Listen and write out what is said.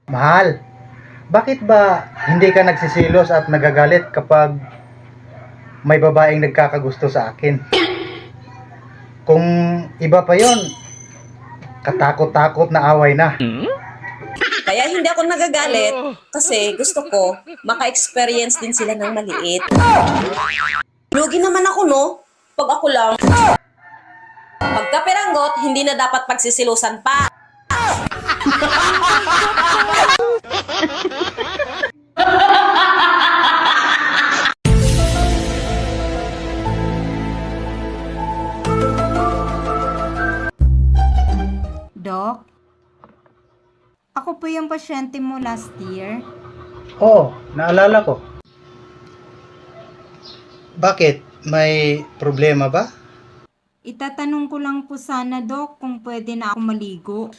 Mahal, bakit ba hindi ka nagsisilos at nagagalit kapag may babaeng nagkakagusto sa akin? Kung iba pa yon, katakot-takot na away na. Kaya hindi ako nagagalit kasi gusto ko maka-experience din sila ng maliit. Lugi naman ako, no? Pag ako lang. Pagkaperanggot, hindi na dapat pagsisilusan pa. Doc, ako po yung pasyente mo last year. Oo, naalala ko. Bakit? May problema ba? Itatanong ko lang po sana, Doc, kung pwede na ako maligo.